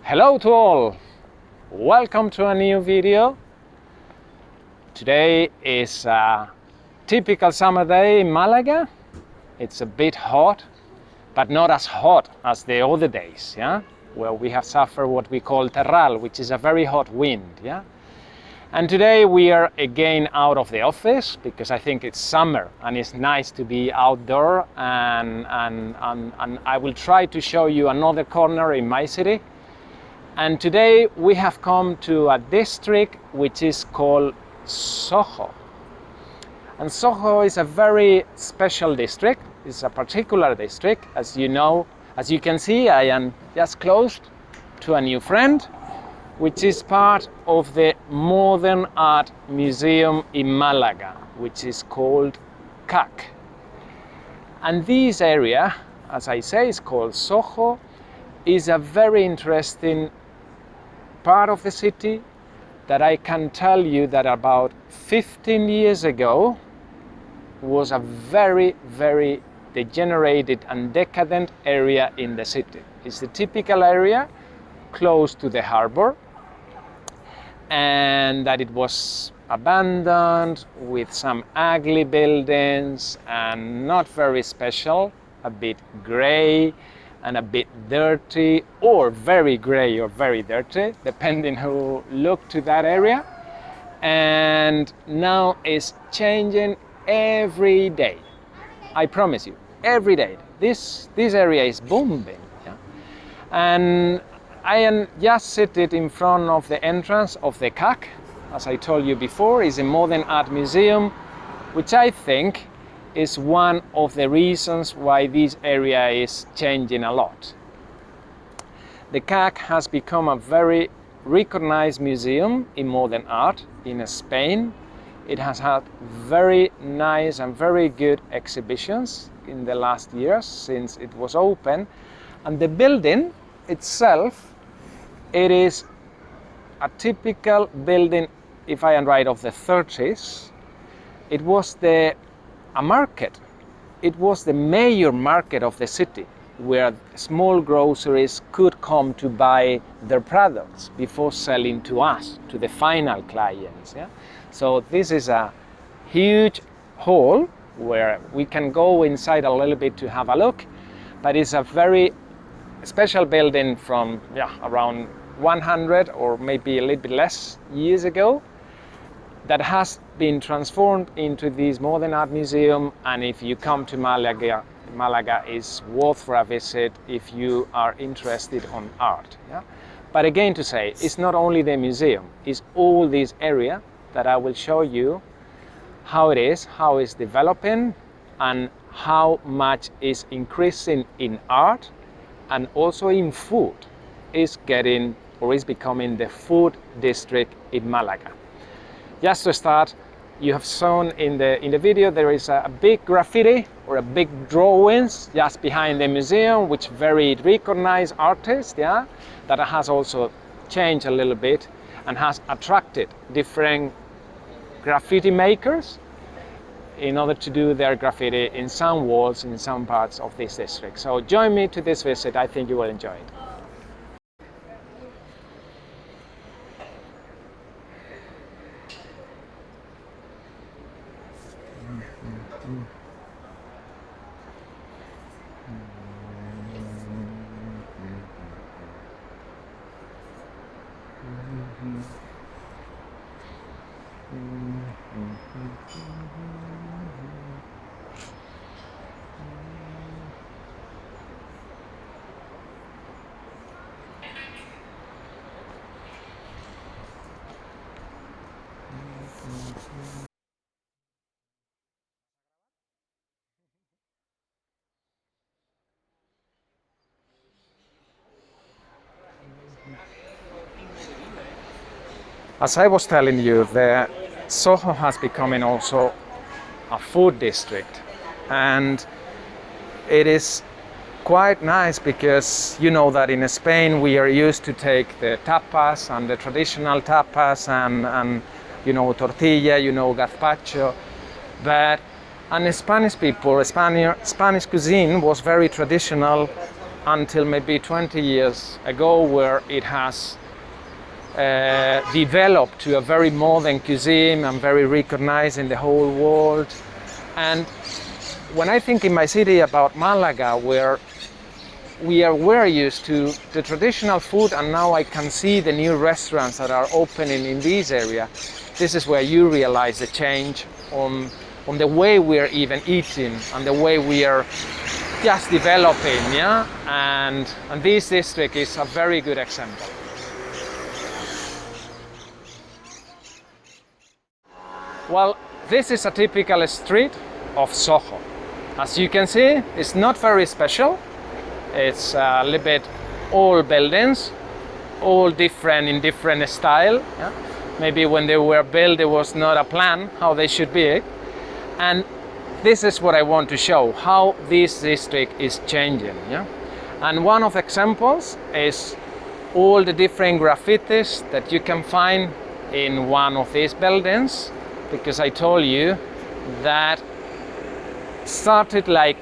Hello to all, welcome to a new video. Today is a typical summer day in Malaga. It's a bit hot, but not as hot as the other days, yeah? Where we have suffered what we call terral, which is a very hot wind, yeah? And today we are again out of the office because I think it's summer and it's nice to be outdoor, and I will try to show you another corner in my city. And today we have come to a district which is called Soho. And Soho is a very special district. It's a particular district. As you know, as you can see, I am just close to a new friend, which is part of the Modern Art Museum in Malaga, which is called CAC. And this area, as I say, is called Soho, is a very interesting part of the city that I can tell you that about 15 years ago was a very, very degenerated and decadent area in the city. It's the typical area close to the harbor, and that it was abandoned with some ugly buildings and not very special, a bit gray and a bit dirty, or very gray or very dirty, depending who looked to that area. And now it's changing every day. I promise you, every day. This area is booming. Yeah? And I am just sitting in front of the entrance of the CAC. As I told you before, is a modern art museum, which I think is one of the reasons why this area is changing a lot. The CAC has become a very recognized museum in modern art in Spain. It has had very nice and very good exhibitions in the last years since it was open. And the building itself, it is a typical building, if I am right, of the 30s. It was a market. It was the major market of the city, where small groceries could come to buy their products before selling to us, to the final clients. Yeah? So this is a huge hall where we can go inside a little bit to have a look, but it's a very special building from around 100 or maybe a little bit less years ago, that has been transformed into this modern art museum. And if you come to Malaga is worth for a visit if you are interested on art. Yeah? But again to say, it's not only the museum, it's all this area that I will show you how it is, how it's developing, and how much is increasing in art and also in food. Is getting or is becoming the food district in Malaga. Just to start, you have shown in the video there is a big graffiti or a big drawings just behind the museum, which very recognized artists, yeah, that has also changed a little bit and has attracted different graffiti makers in order to do their graffiti in some walls in some parts of this district. So join me to this visit, I think you will enjoy it. As I was telling you, the Soho has become also a food district, and it is quite nice because you know that in Spain we are used to take the tapas and the traditional tapas and you know tortilla, you know gazpacho, but and Spanish people, Spanish cuisine was very traditional until maybe 20 years ago, where it has developed to a very modern cuisine and very recognized in the whole world. And when I think in my city about Malaga, where we're used to the traditional food, and now I can see the new restaurants that are opening in this area, this is where you realize the change on the way we're even eating and the way we are just developing, yeah? And this district is a very good example. Well, this is a typical street of Soho. As you can see, it's not very special. It's a little bit all buildings, all different in different style. Yeah? Maybe when they were built, there was not a plan how they should be. And this is what I want to show, how this district is changing. Yeah? And one of the examples is all the different graffitis that you can find in one of these buildings, because I told you that started like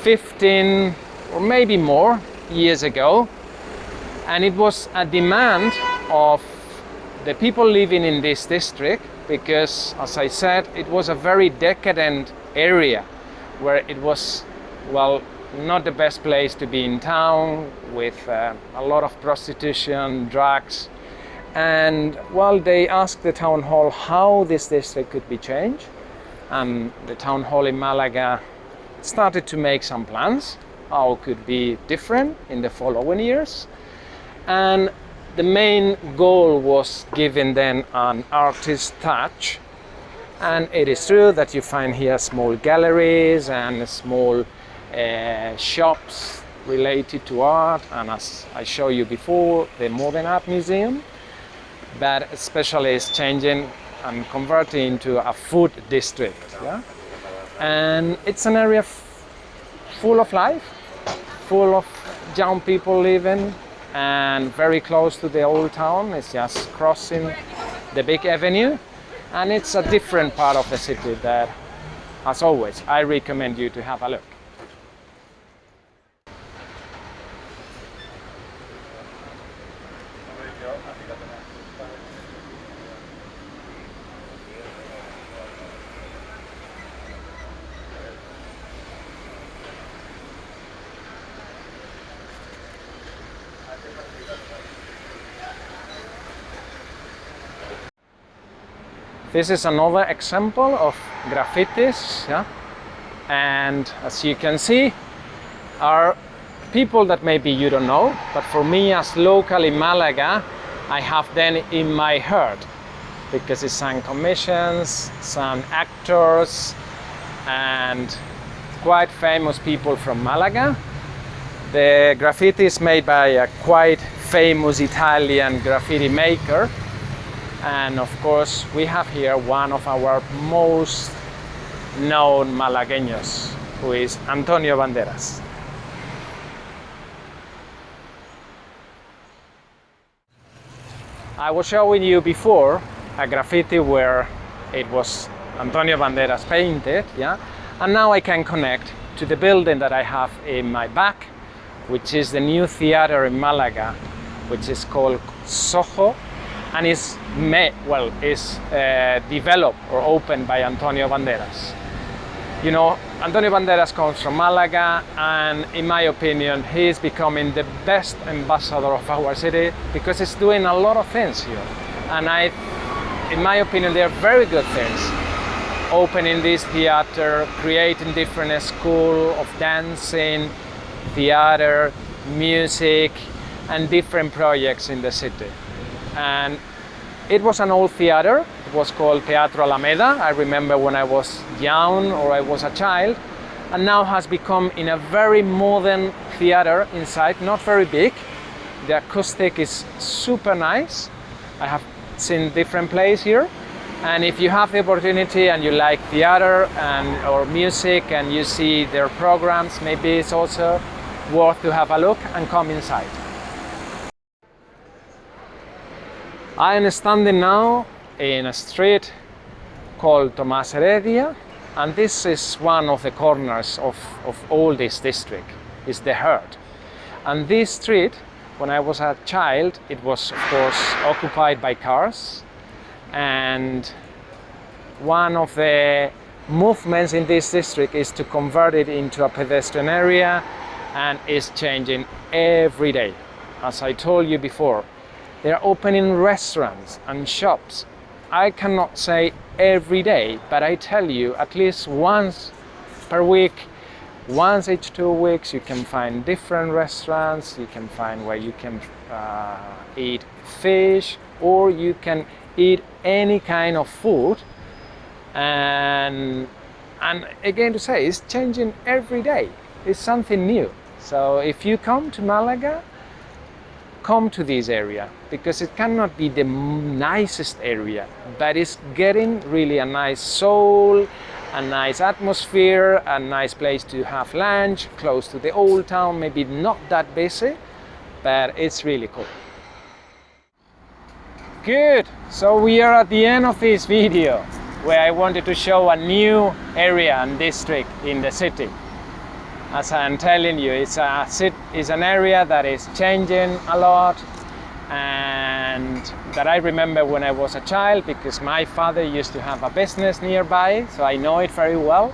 15 or maybe more years ago, and it was a demand of the people living in this district, because, as I said, it was a very decadent area where it was, well, not the best place to be in town, with a lot of prostitution, drugs. And well, they asked the town hall how this district could be changed, and the town hall in Malaga started to make some plans how it could be different in the following years. And the main goal was giving them an artist touch. And it is true that you find here small galleries and small shops related to art, and as I showed you before, the Modern Art Museum, but especially is changing and converting into a food district. Yeah? And it's an area full of life, full of young people living, and very close to the old town. It's just crossing the big avenue, and it's a different part of the city that, as always, I recommend you to have a look. This is another example of graffitis, yeah? And as you can see, are people that maybe you don't know, but for me as local in Malaga, I have them in my heart, because it's some commissions, some actors, and quite famous people from Malaga. The graffiti is made by a quite famous Italian graffiti maker. And of course, we have here one of our most known Malagueños, who is Antonio Banderas. I was showing you before a graffiti where it was Antonio Banderas painted, yeah? And now I can connect to the building that I have in my back, which is the new theater in Malaga, which is called Soho, and is developed or opened by Antonio Banderas. You know, Antonio Banderas comes from Malaga, and in my opinion, he is becoming the best ambassador of our city, because he's doing a lot of things here. And in my opinion, they are very good things. Opening this theater, creating different schools of dancing, theater, music, and different projects in the city. And it was an old theater. It was called Teatro Alameda. I remember when I was young or I was a child, and now has become in a very modern theater inside, not very big. The acoustic is super nice. I have seen different plays here. And if you have the opportunity and you like theater or music and you see their programs, maybe it's also worth to have a look and come inside. I am standing now in a street called Tomás Heredia, and this is one of the corners of all this district. It's the heart. And this street, when I was a child, it was of course occupied by cars, and one of the movements in this district is to convert it into a pedestrian area, and it's changing every day. As I told you before, they're opening restaurants and shops. I cannot say every day, but I tell you at least once per week, once each 2 weeks, you can find different restaurants. You can find where you can eat fish, or you can eat any kind of food. And again to say, it's changing every day. It's something new. So if you come to Malaga, come to this area, because it cannot be the nicest area, but it's getting really a nice soul, a nice atmosphere, a nice place to have lunch, close to the old town, maybe not that busy, but it's really cool. Good, so we are at the end of this video, where I wanted to show a new area and district in the city. As I'm telling you, it's an area that is changing a lot, and that I remember when I was a child, because my father used to have a business nearby, so I know it very well,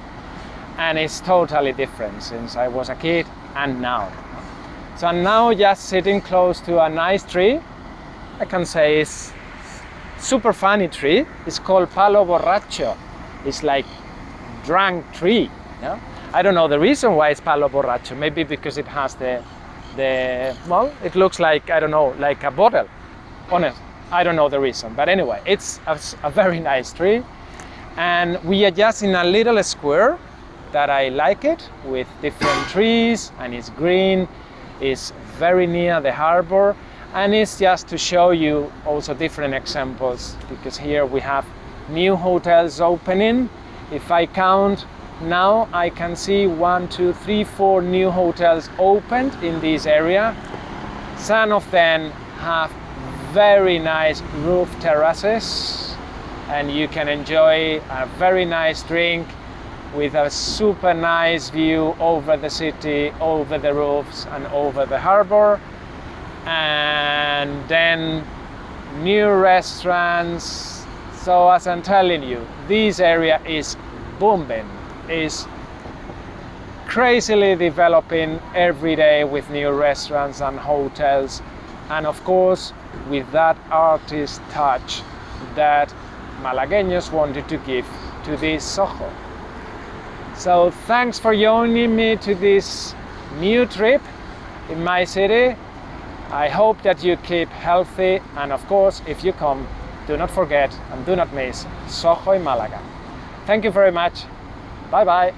and it's totally different since I was a kid and now. So I'm now just sitting close to a nice tree. I can say it's super funny tree. It's called Palo Borracho. It's like drunk tree. Yeah? I don't know the reason why it's Palo Borracho. Maybe because it has well, it looks like, I don't know, like a bottle. Honest, I don't know the reason. But anyway, it's a very nice tree. And we are just in a little square that I like it, with different trees, and it's green. It's very near the harbor. And it's just to show you also different examples, because here we have new hotels opening. If I count now, I can see 1, 2, 3, 4 new hotels opened in this area. Some of them have very nice roof terraces, and you can enjoy a very nice drink with a super nice view over the city, over the roofs, and over the harbor. And then new restaurants. So as I'm telling you, this area is booming, is crazily developing every day with new restaurants and hotels, and of course with that artist touch that Malagueños wanted to give to this Soho. So thanks for joining me to this new trip in my city. I hope that you keep healthy, and of course, if you come, do not forget and do not miss Soho in Malaga. Thank you very much. Bye bye.